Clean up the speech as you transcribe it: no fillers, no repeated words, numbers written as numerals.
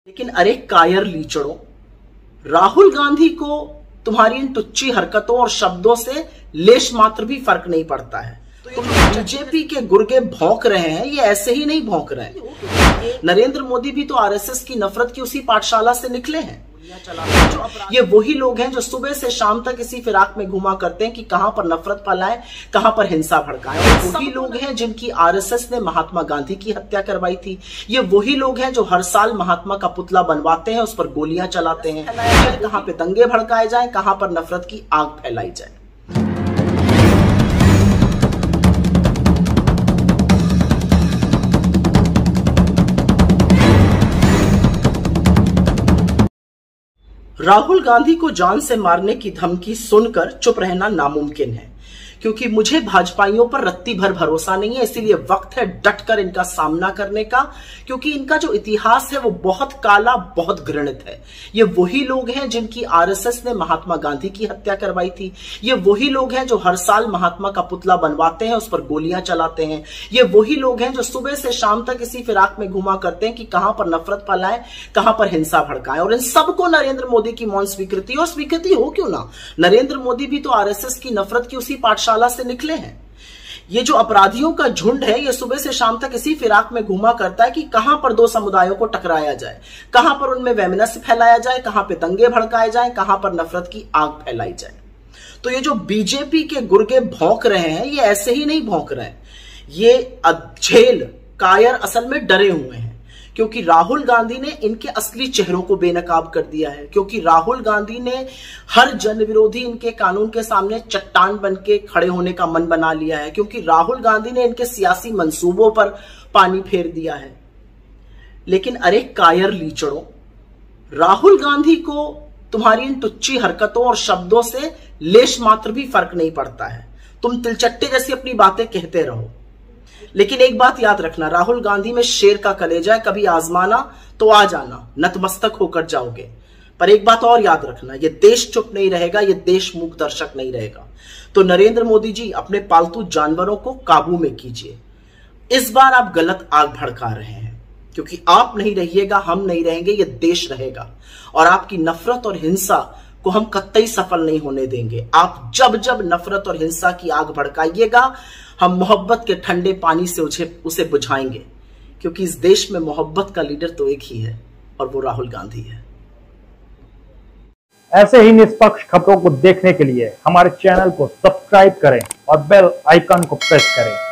लेकिन अरे कायर लीचड़ों, राहुल गांधी को तुम्हारी इन टुच्ची हरकतों और शब्दों से लेश मात्र भी फर्क नहीं पड़ता है। तो बीजेपी के गुर्गे भौंक रहे हैं, ये ऐसे ही नहीं भौंक रहे हैं। नरेंद्र मोदी भी तो आरएसएस की नफरत की उसी पाठशाला से निकले हैं। ये वही लोग हैं जो सुबह से शाम तक इसी फिराक में घुमा करते हैं कि कहां पर नफरत फैलाएं, कहां पर हिंसा भड़काएं। वही लोग हैं जिनकी आरएसएस ने महात्मा गांधी की हत्या करवाई थी। ये वही लोग हैं जो हर साल महात्मा का पुतला बनवाते हैं, उस पर गोलियां चलाते हैं। कहां पे दंगे भड़काए जाए, कहां पर नफरत की आग फैलाई जाए। राहुल गांधी को जान से मारने की धमकी सुनकर चुप रहना नामुमकिन है, क्योंकि मुझे भाजपाइयों पर रत्ती भर भरोसा नहीं है। इसीलिए वक्त है डटकर इनका सामना करने का, क्योंकि इनका जो इतिहास है वो बहुत काला, बहुत घृणित है। ये वही लोग हैं जिनकी आरएसएस ने महात्मा गांधी की हत्या करवाई थी। ये वही लोग हैं जो हर साल महात्मा का पुतला बनवाते हैं, उस पर गोलियां चलाते हैं। ये वही लोग हैं जो सुबह से शाम तक इसी फिराक में घुमा करते हैं कि कहां पर नफरत फैलाएं, कहां पर हिंसा भड़काएं। और इन सबको नरेंद्र मोदी की मौन स्वीकृति, और स्वीकृति हो क्यों ना, नरेंद्र मोदी भी तो आरएसएस की नफरत की उसी पाठशाला से निकले हैं। ये जो अपराधियों का झुंड है, ये सुबह से शाम तक इसी फिराक में घुमा करता है कि कहां पर दो समुदायों को टकराया जाए, कहां पर उनमें वैमनस्य फैलाया जाए, कहां पे दंगे भड़काए जाए, कहां पर नफरत की आग फैलाई जाए। तो ये जो बीजेपी के गुर्गे भौंक रहे हैं, ये ऐसे ही नहीं भौंक रहे हैं। ये अधेल कायर असल में डरे हुए हैं, क्योंकि राहुल गांधी ने इनके असली चेहरों को बेनकाब कर दिया है। क्योंकि राहुल गांधी ने हर जन विरोधी इनके कानून के सामने चट्टान बन के खड़े होने का मन बना लिया है। क्योंकि राहुल गांधी ने इनके सियासी मंसूबों पर पानी फेर दिया है। लेकिन अरे कायर लीचड़ों, राहुल गांधी को तुम्हारी इन टुच्ची हरकतों और शब्दों से लेश मात्र भी फर्क नहीं पड़ता है। तुम तिलचट्टे जैसी अपनी बातें कहते रहो, लेकिन एक बात याद रखना, राहुल गांधी में शेर का कलेजा है। कभी आजमाना तो आ जाना, नतमस्तक होकर जाओगे। पर एक बात और याद रखना, ये देश चुप नहीं रहेगा, ये देश मूक दर्शक नहीं रहेगा। तो नरेंद्र मोदी जी, अपने पालतू जानवरों को काबू में कीजिए। इस बार आप गलत आग भड़का रहे हैं, क्योंकि आप नहीं रहिएगा, हम नहीं रहेंगे, ये देश रहेगा। और आपकी नफरत और हिंसा को हम कतई सफल नहीं होने देंगे। आप जब जब नफरत और हिंसा की आग भड़काइएगा, हम मोहब्बत के ठंडे पानी से उसे बुझाएंगे। क्योंकि इस देश में मोहब्बत का लीडर तो एक ही है, और वो राहुल गांधी है। ऐसे ही निष्पक्ष खबरों को देखने के लिए हमारे चैनल को सब्सक्राइब करें और बेल आइकन को प्रेस करें।